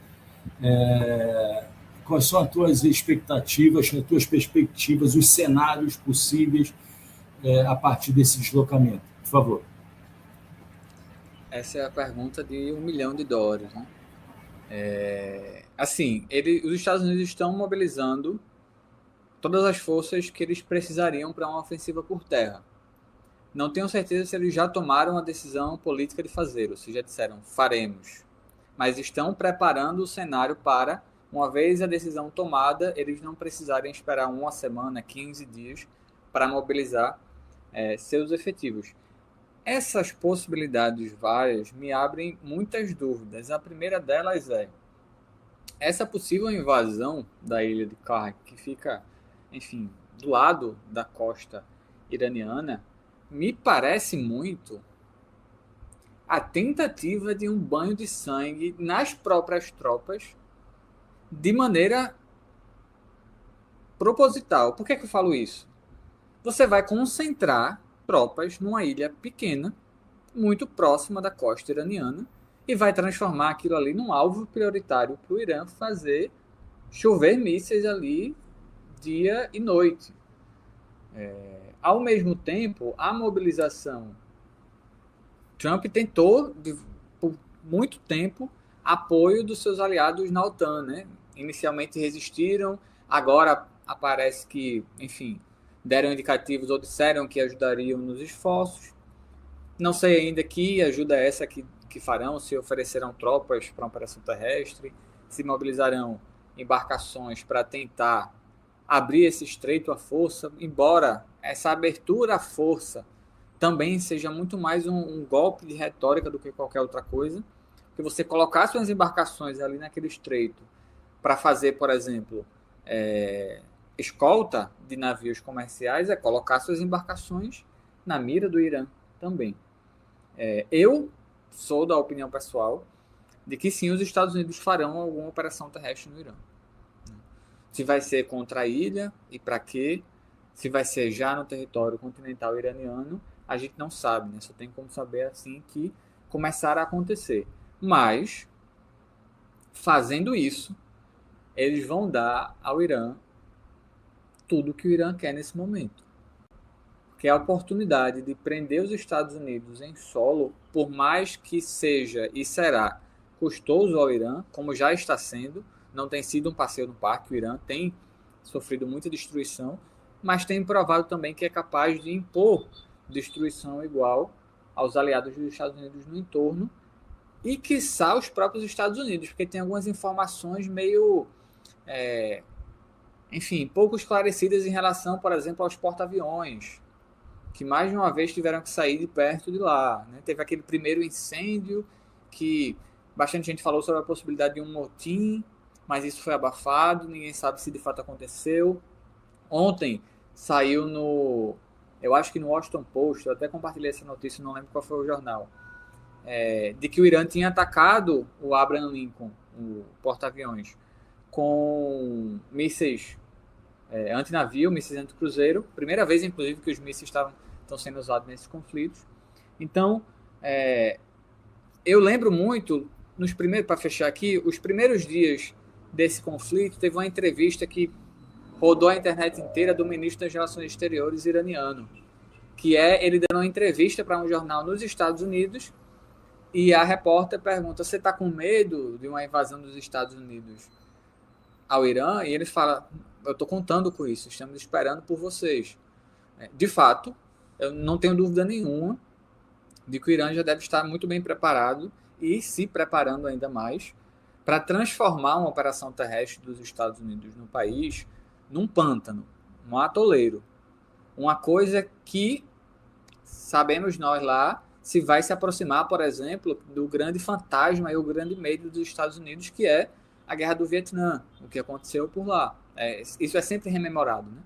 Quais são as tuas expectativas, as tuas perspectivas, os cenários possíveis a partir desse deslocamento? Por favor. Essa é a pergunta de $1 milhão, né? Assim, os Estados Unidos estão mobilizando todas as forças que eles precisariam para uma ofensiva por terra. Não tenho certeza se eles já tomaram a decisão política de fazer, ou se já disseram, faremos. Mas estão preparando o cenário para, uma vez a decisão tomada, eles não precisarem esperar uma semana, 15 dias, para mobilizar seus efetivos. Essas possibilidades várias me abrem muitas dúvidas. A primeira delas é essa possível invasão da ilha de Karg, que fica, enfim, do lado da costa iraniana, me parece muito a tentativa de um banho de sangue nas próprias tropas de maneira proposital. Por que eu falo isso? Você vai concentrar tropas numa ilha pequena, muito próxima da costa iraniana, e vai transformar aquilo ali num alvo prioritário para o Irã fazer chover mísseis ali dia e noite. Ao mesmo tempo, a mobilização... Trump tentou, por muito tempo, apoio dos seus aliados na OTAN, né? Inicialmente resistiram, agora aparece que, enfim, deram indicativos ou disseram que ajudariam nos esforços. Não sei ainda que ajuda essa que farão, se oferecerão tropas para uma operação terrestre, se mobilizarão embarcações para tentar abrir esse estreito à força, embora essa abertura à força também seja muito mais um golpe de retórica do que qualquer outra coisa, que você colocar suas embarcações ali naquele estreito para fazer, por exemplo, escolta de navios comerciais, é colocar suas embarcações na mira do Irã também. Eu sou da opinião pessoal de que sim, os Estados Unidos farão alguma operação terrestre no Irã. Se vai ser contra a ilha e para quê, se vai ser já no território continental iraniano, a gente não sabe, né? Só tem como saber assim que começar a acontecer. Mas, fazendo isso, eles vão dar ao Irã tudo que o Irã quer nesse momento. Que é a oportunidade de prender os Estados Unidos em solo, por mais que seja e será custoso ao Irã, como já está sendo, não tem sido um passeio no parque, o Irã tem sofrido muita destruição, mas tem provado também que é capaz de impor destruição igual aos aliados dos Estados Unidos no entorno e, quiçá, os próprios Estados Unidos, porque tem algumas informações meio, enfim, pouco esclarecidas em relação, por exemplo, aos porta-aviões, que mais de uma vez tiveram que sair de perto de lá, né? Teve aquele primeiro incêndio que bastante gente falou sobre a possibilidade de um motim, mas isso foi abafado, ninguém sabe se de fato aconteceu. Ontem saiu eu acho que no Washington Post, eu até compartilhei essa notícia, não lembro qual foi o jornal, de que o Irã tinha atacado o Abraham Lincoln, o porta-aviões, com mísseis antinavio, mísseis anticruzeiro, primeira vez, inclusive, que os mísseis estão sendo usados nesses conflitos. Então, eu lembro muito, para fechar aqui, os primeiros dias desse conflito, teve uma entrevista que rodou a internet inteira do ministro das Relações Exteriores iraniano, que ele dando uma entrevista para um jornal nos Estados Unidos, E a repórter pergunta, você está com medo de uma invasão dos Estados Unidos ao Irã? E ele fala, eu estou contando com isso, estamos esperando por vocês. De fato, eu não tenho dúvida nenhuma de que o Irã já deve estar muito bem preparado e se preparando ainda mais para transformar uma operação terrestre dos Estados Unidos no país num pântano, um atoleiro. Uma coisa que sabemos nós lá se vai se aproximar, por exemplo, do grande fantasma e o grande medo dos Estados Unidos, que é a Guerra do Vietnã, o que aconteceu por lá. Isso é sempre rememorado, né?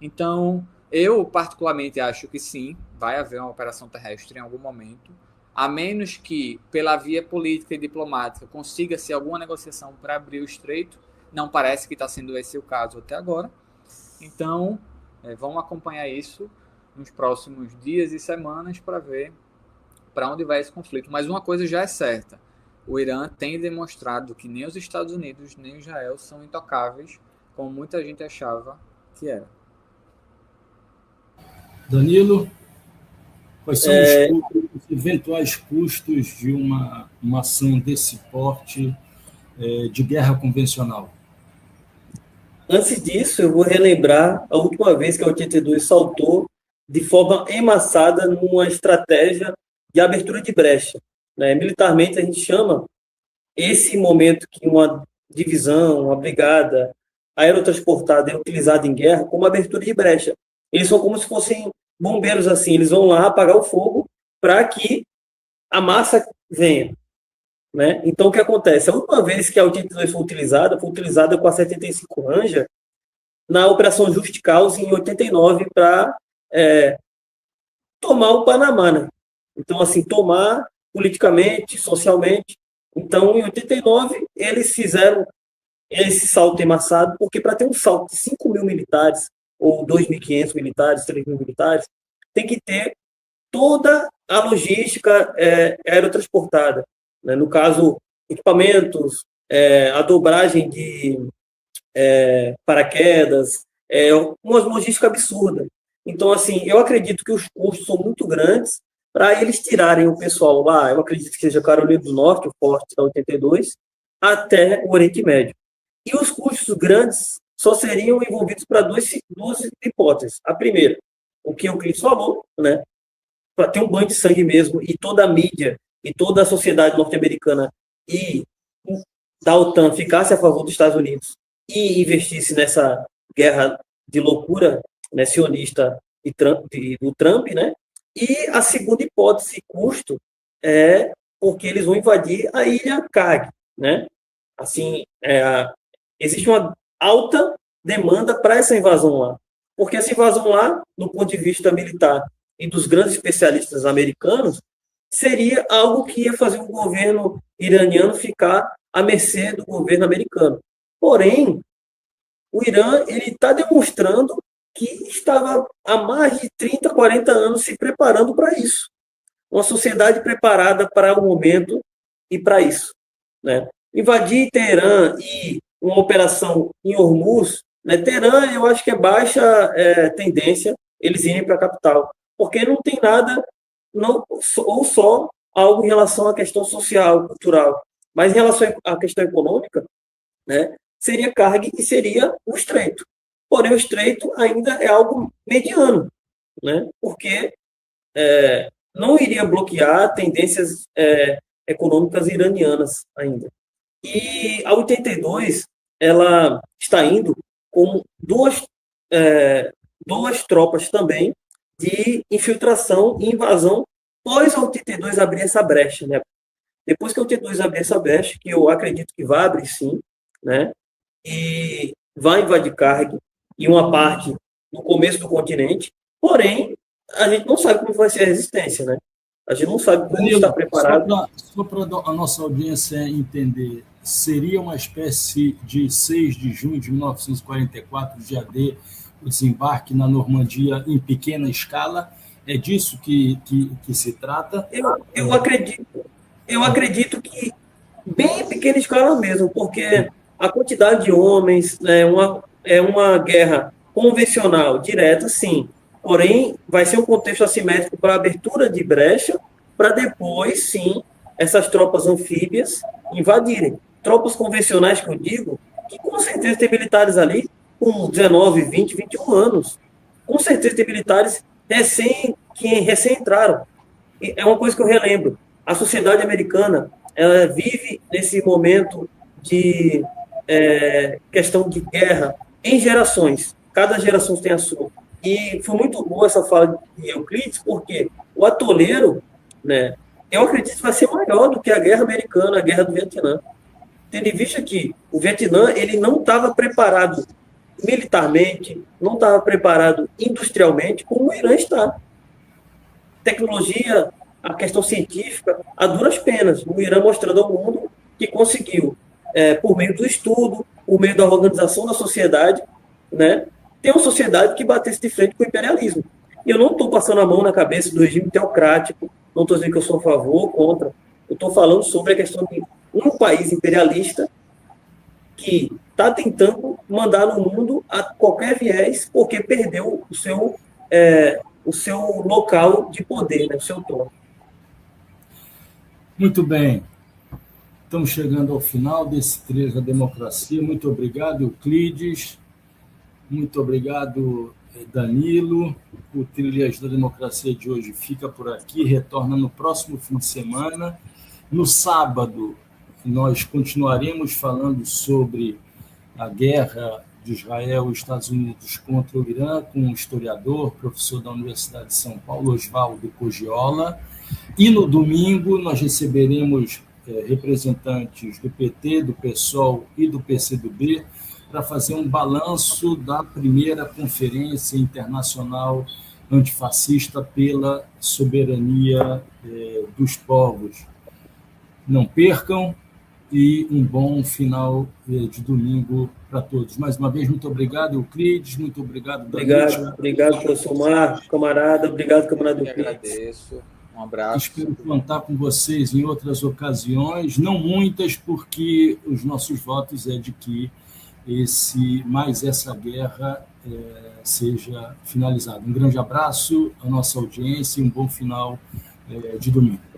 Então, eu particularmente acho que sim, vai haver uma operação terrestre em algum momento, a menos que, pela via política e diplomática, consiga-se alguma negociação para abrir o estreito. Não parece que está sendo esse o caso até agora. Então, vamos acompanhar isso nos próximos dias e semanas para ver para onde vai esse conflito. Mas uma coisa já é certa, o Irã tem demonstrado que nem os Estados Unidos nem Israel são intocáveis, como muita gente achava que era. Danilo, quais são os eventuais custos de uma ação desse porte de guerra convencional? Antes disso, eu vou relembrar a última vez que a 82 saltou de forma emassada numa estratégia de abertura de brecha. Militarmente, a gente chama esse momento que uma divisão, uma brigada aerotransportada é utilizada em guerra como abertura de brecha. Eles são como se fossem bombeiros, assim, eles vão lá apagar o fogo para que a massa venha. Então, o que acontece? A última vez que a 82 foi utilizada com a 75 Ranger na Operação Just Cause em 89 para tomar o Panamá, né? Então, assim, tomar politicamente, socialmente. Então, em 89, eles fizeram esse salto emassado, porque para ter um salto de 5 mil militares, ou 2.500 militares, 3.000 militares, tem que ter toda a logística aerotransportada. No caso, equipamentos, a dobragem de paraquedas, uma logística absurda. Então, assim, eu acredito que os custos são muito grandes para eles tirarem o pessoal lá, eu acredito que seja Carolina do Norte, o forte da 82, até o Oriente Médio. E os custos grandes só seriam envolvidos para duas hipóteses. A primeira, o que o Cris falou, né? Para ter um banho de sangue mesmo, e toda a mídia, e toda a sociedade norte-americana e da OTAN ficasse a favor dos Estados Unidos e investisse nessa guerra de loucura, né, sionista do Trump, né? E a segunda hipótese, custo, é porque eles vão invadir a ilha Carg, né? Assim, existe uma alta demanda para essa invasão lá. Porque essa invasão lá, do ponto de vista militar e dos grandes especialistas americanos, seria algo que ia fazer o governo iraniano ficar à mercê do governo americano. Porém, o Irã está demonstrando que estava há mais de 30, 40 anos se preparando para isso. Uma sociedade preparada para o momento e para isso. Né? Invadir Teherã e uma operação em Hormuz, né? Teherã, eu acho que é baixa tendência eles irem para a capital, porque não tem nada, ou só algo em relação à questão social, cultural. Mas em relação à questão econômica, né, seria Carg e seria o Estreito. Porém, o Estreito ainda é algo mediano, né, porque não iria bloquear tendências econômicas iranianas ainda. E a 82, ela está indo com duas tropas também de infiltração e invasão após a 82 abrir essa brecha, né? Depois que a 82 abrir essa brecha, que eu acredito que vai abrir sim, né? E vai invadir Carg e uma parte no começo do continente, porém, a gente não sabe como vai ser a resistência, né? A gente não sabe como está preparado. Só para a nossa audiência entender, seria uma espécie de 6 de junho de 1944, dia D, o desembarque na Normandia em pequena escala? É disso que se trata? Eu acredito que bem em pequena escala mesmo, porque a quantidade de homens é uma guerra convencional, direta, sim. Porém, vai ser um contexto assimétrico para abertura de brecha, para depois, sim, essas tropas anfíbias invadirem. Tropas convencionais, que eu digo, que com certeza tem militares ali com 19, 20, 21 anos. Com certeza tem militares que recém entraram. E é uma coisa que eu relembro. A sociedade americana, ela vive nesse momento de questão de guerra em gerações. Cada geração tem a sua. E foi muito boa essa fala de Euclides, porque o atoleiro, né, eu acredito que vai ser maior do que a guerra americana, a guerra do Vietnã. Tendo em vista que o Vietnã ele não estava preparado militarmente, não estava preparado industrialmente, como o Irã está. Tecnologia, a questão científica, a duras penas. O Irã mostrando ao mundo que conseguiu, por meio do estudo, por meio da organização da sociedade, né, ter uma sociedade que batesse de frente com o imperialismo. E eu não estou passando a mão na cabeça do regime teocrático, não estou dizendo que eu sou a favor ou contra, eu estou falando sobre a questão de um país imperialista que está tentando mandar no mundo a qualquer viés porque perdeu o seu local de poder, né, o seu tom. Muito bem. Estamos chegando ao final desse Trilhas da Democracia. Muito obrigado, Euclides. Muito obrigado, Danilo. O Trilhas da Democracia de hoje fica por aqui, retorna no próximo fim de semana. No sábado, nós continuaremos falando sobre a guerra de Israel e Estados Unidos contra o Irã, com um historiador, professor da Universidade de São Paulo, Oswaldo Cogiola. E no domingo nós receberemos representantes do PT, do PSOL e do PCdoB para fazer um balanço da primeira Conferência Internacional Antifascista pela Soberania dos Povos. Não percam e um bom final de domingo para todos. Mais uma vez, muito obrigado, Euclides, muito obrigado, Danilo. Obrigado, professor Marco, camarada, obrigado, camarada Euclides. Agradeço, um abraço. Espero contar com vocês em outras ocasiões, não muitas, porque os nossos votos é de que essa guerra seja finalizada. Um grande abraço à nossa audiência e um bom final de domingo.